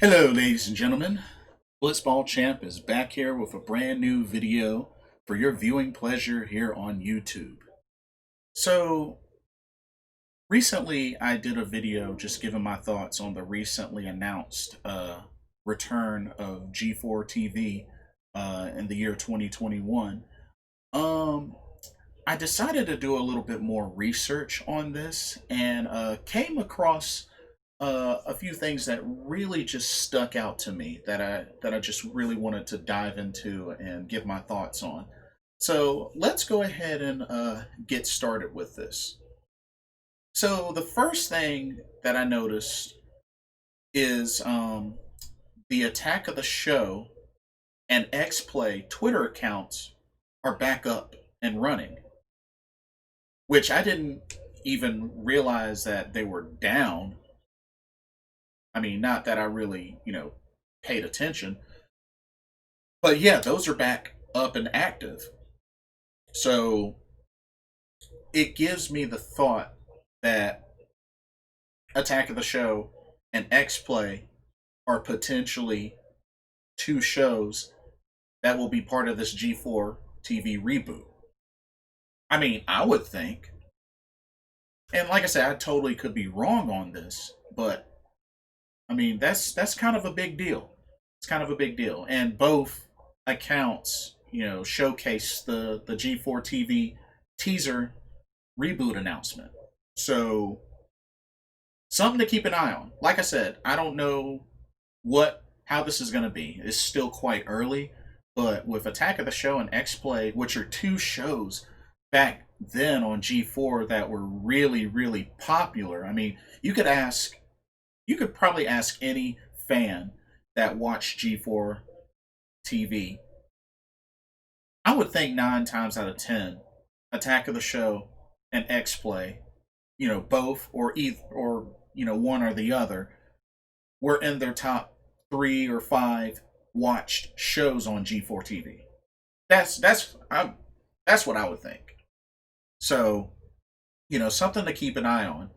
Hello, ladies and gentlemen. Blitzball Champ is back here with a brand new video for your viewing pleasure here on YouTube. So, recently I did a video just giving my thoughts on the recently announced return of G4TV in the year 2021. I decided to do a little bit more research on this and came across a few things that really just stuck out to me that I just really wanted to dive into and give my thoughts on. So let's go ahead and get started with this. So the first thing that I noticed is the Attack of the Show and X Play Twitter accounts are back up and running, which I didn't even realize that they were down. I mean, not that I really, paid attention. But yeah, those are back up and active. So it gives me the thought that Attack of the Show and X Play are potentially two shows that will be part of this G4 TV reboot. I mean, I would think. And like I said, I totally could be wrong on this, but I mean, that's kind of a big deal. It's kind of a big deal. And both accounts, showcase the G4 TV teaser reboot announcement. So something to keep an eye on. Like I said, I don't know how this is going to be. It's still quite early, but with Attack of the Show and X Play, which are two shows back then on G4 that were really, really popular. I mean, you could probably ask any fan that watched G4 TV. I would think 9 times out of 10, Attack of the Show and X Play, both or either or one or the other, were in their top 3 or 5 watched shows on G4 TV. That's what I would think. So, something to keep an eye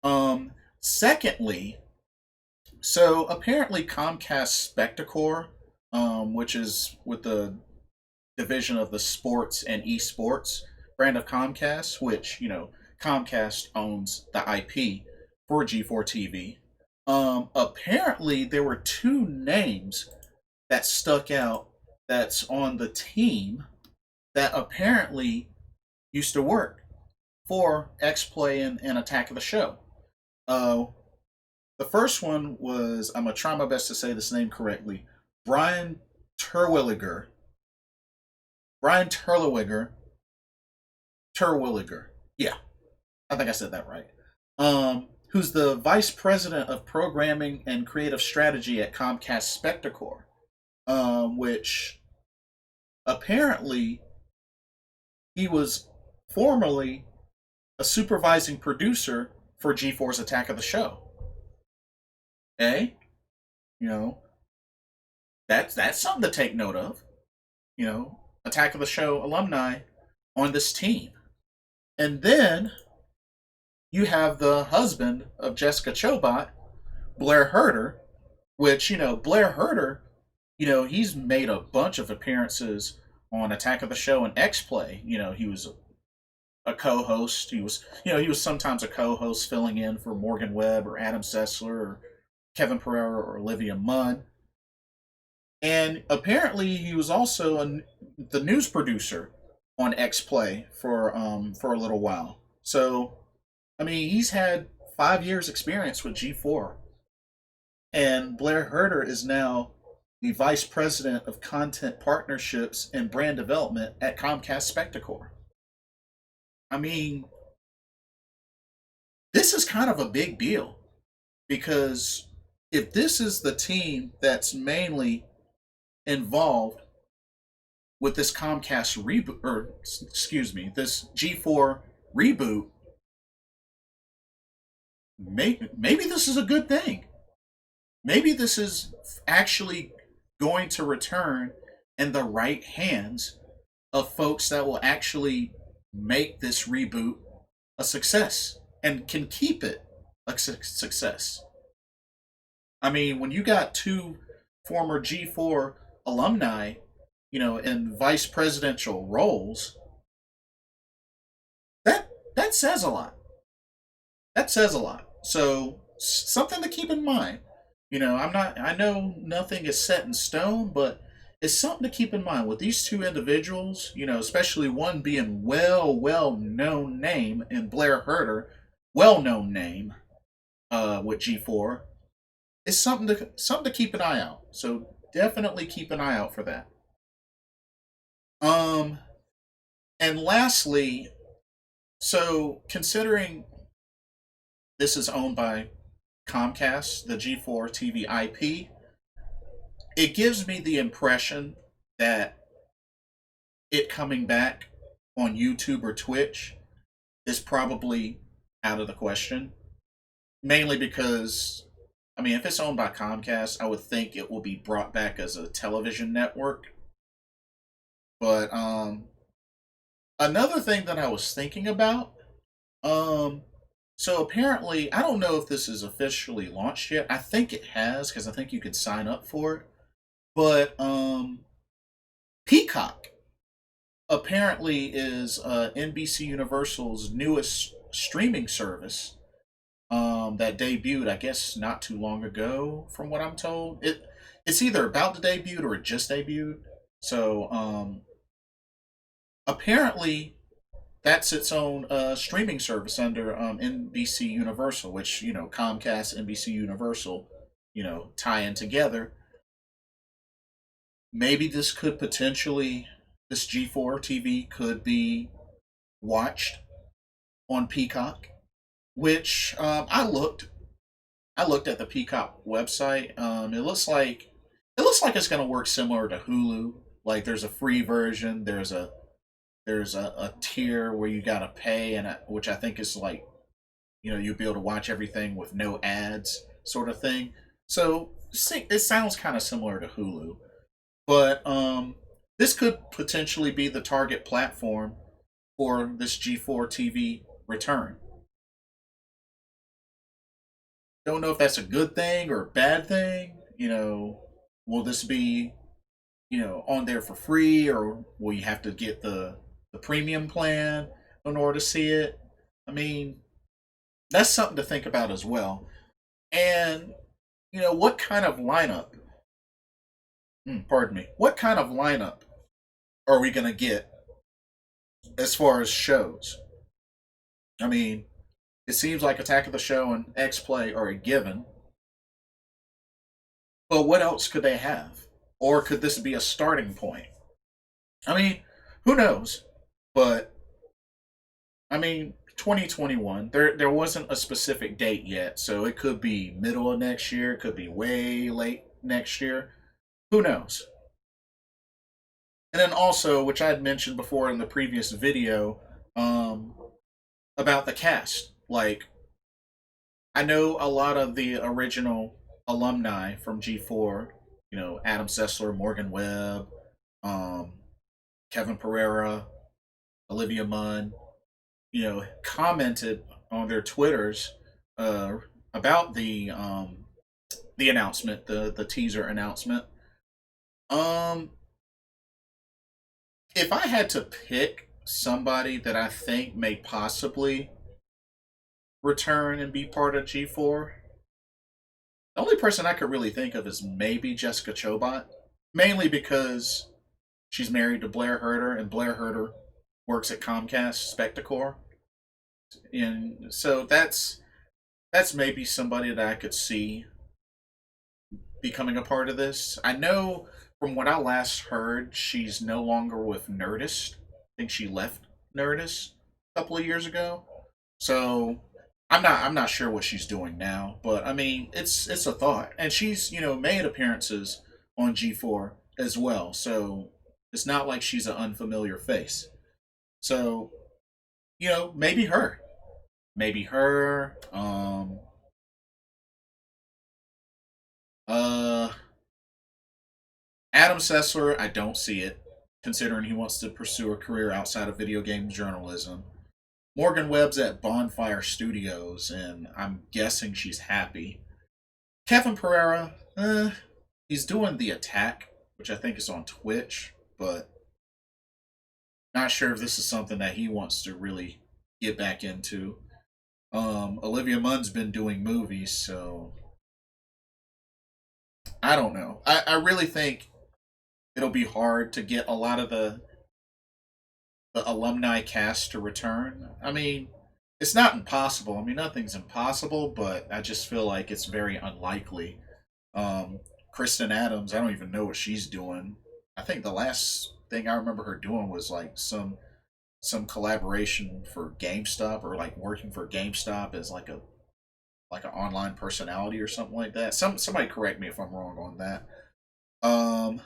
on. Secondly, so apparently Comcast Spectacor, which is with the division of the sports and esports brand of Comcast, which, Comcast owns the IP for G4 TV. Apparently there were two names that stuck out that's on the team that apparently used to work for X Play and Attack of the Show. The first one was, I'm going to try my best to say this name correctly, Brian Terwilliger. Brian Terwilliger. Terwilliger. Yeah, I think I said that right. Who's the Vice President of Programming and Creative Strategy at Comcast Spectacor, which apparently he was formerly a supervising producer for G4's Attack of the Show. Okay? That's something to take note of. Attack of the Show alumni on this team. And then you have the husband of Jessica Chobot, Blair Herter, which, Blair Herter, he's made a bunch of appearances on Attack of the Show and X Play. He was a co-host. He was sometimes a co-host filling in for Morgan Webb or Adam Sessler or Kevin Pereira or Olivia Munn. And apparently he was also the news producer on X Play for a little while. So, I mean, he's had 5 years experience with G4. And Blair Herter is now the Vice President of Content Partnerships and Brand Development at Comcast Spectacor. I mean, this is kind of a big deal because if this is the team that's mainly involved with this Comcast reboot, or excuse me, this G4 reboot, maybe this is a good thing. Maybe this is actually going to return in the right hands of folks that will actually make this reboot a success and can keep it a success. I mean, when you got two former G4 alumni, in vice presidential roles, that says a lot. That says a lot. So something to keep in mind. I know nothing is set in stone, but it's something to keep in mind with these two individuals, especially one being well known name in Blair Herter, well known name with G4. It's something to keep an eye out. So definitely keep an eye out for that. Um and lastly, so considering this is owned by Comcast, the G4 TV IP, it gives me the impression that it coming back on YouTube or Twitch is probably out of the question. Mainly because, I mean, if it's owned by Comcast, I would think it will be brought back as a television network. But another thing that I was thinking about, um, so apparently, I don't know if this is officially launched yet. I think it has because I think you could sign up for it. But Peacock apparently is NBC Universal's newest streaming service that debuted, I guess, not too long ago, from what I'm told. It's either about to debut or it just debuted. So apparently, that's its own streaming service under NBC Universal, which Comcast, NBC Universal, tie in together. Maybe this G4 TV could be watched on Peacock, which I looked at the Peacock website. It looks like it's going to work similar to Hulu. Like there's a free version, there's a tier where you gotta pay, and which I think is like you'll be able to watch everything with no ads, sort of thing. So it sounds kind of similar to Hulu, but this could potentially be the target platform for this G4 TV return. Don't know if that's a good thing or a bad thing. Will this be on there for free, or will you have to get the premium plan in order to see it? I mean, that's something to think about as well. And what kind of lineup? Pardon me. What kind of lineup are we gonna get as far as shows? I mean, it seems like Attack of the Show and X Play are a given, but what else could they have? Or could this be a starting point? I mean, who knows? But I mean, 2021. There wasn't a specific date yet, so it could be middle of next year. It could be way late next year. Who knows? And then also, which I had mentioned before in the previous video, about the cast. Like, I know a lot of the original alumni from G4. Adam Sessler, Morgan Webb, um, Kevin Pereira, Olivia Munn, commented on their Twitters uh, about the announcement, the teaser announcement. Um, if I had to pick somebody that I think may possibly return and be part of G4, the only person I could really think of is maybe Jessica Chobot, mainly because she's married to Blair Herter, and Blair Herter works at Comcast Spectacor, and so that's maybe somebody that I could see becoming a part of this. I know from what I last heard, she's no longer with Nerdist. I think she left Nerdist a couple of years ago. So I'm not sure what she's doing now, but I mean it's a thought. And she's, made appearances on G4 as well. So it's not like she's an unfamiliar face. So, maybe her. Maybe her. Uh Adam Sessler, I don't see it, considering he wants to pursue a career outside of video game journalism. Morgan Webb's at Bonfire Studios, and I'm guessing she's happy. Kevin Pereira, he's doing the attack, which I think is on Twitch, but not sure if this is something that he wants to really get back into. Olivia Munn's been doing movies, so I don't know. I really think it'll be hard to get a lot of the alumni cast to return. I mean, it's not impossible. I mean, nothing's impossible, but I just feel like it's very unlikely. Kristen Adams, I don't even know what she's doing. I think the last thing I remember her doing was like some collaboration for GameStop, or like working for GameStop as like an online personality or something like that. Somebody correct me if I'm wrong on that. Um,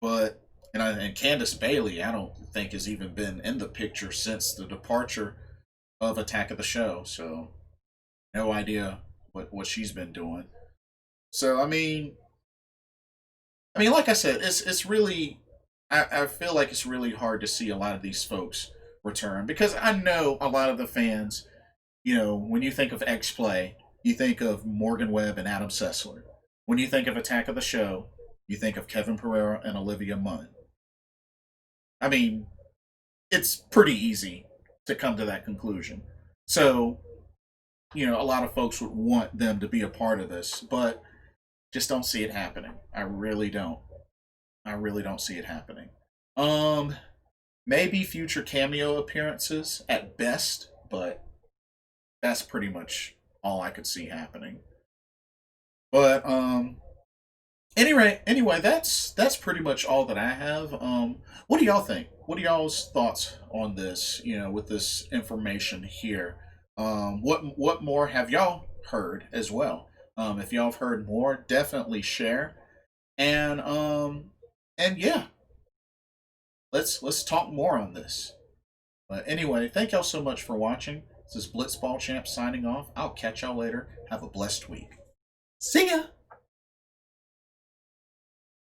but and Candace Bailey, I don't think has even been in the picture since the departure of Attack of the Show. So no idea what she's been doing. So like I said, it's really I feel like it's really hard to see a lot of these folks return, because I know a lot of the fans. You know, when you think of X Play, you think of Morgan Webb and Adam Sessler. When you think of Attack of the Show, you think of Kevin Pereira and Olivia Munn. I mean, it's pretty easy to come to that conclusion. So, a lot of folks would want them to be a part of this, but just don't see it happening. I really don't. I really don't see it happening. Um, Maybe future cameo appearances at best, but that's pretty much all I could see happening. But anyway, that's pretty much all that I have. What do y'all think? What are y'all's thoughts on this? With this information here, what more have y'all heard as well? If y'all have heard more, definitely share. And yeah, let's talk more on this. But anyway, thank y'all so much for watching. This is Blitzball Champ signing off. I'll catch y'all later. Have a blessed week. See ya!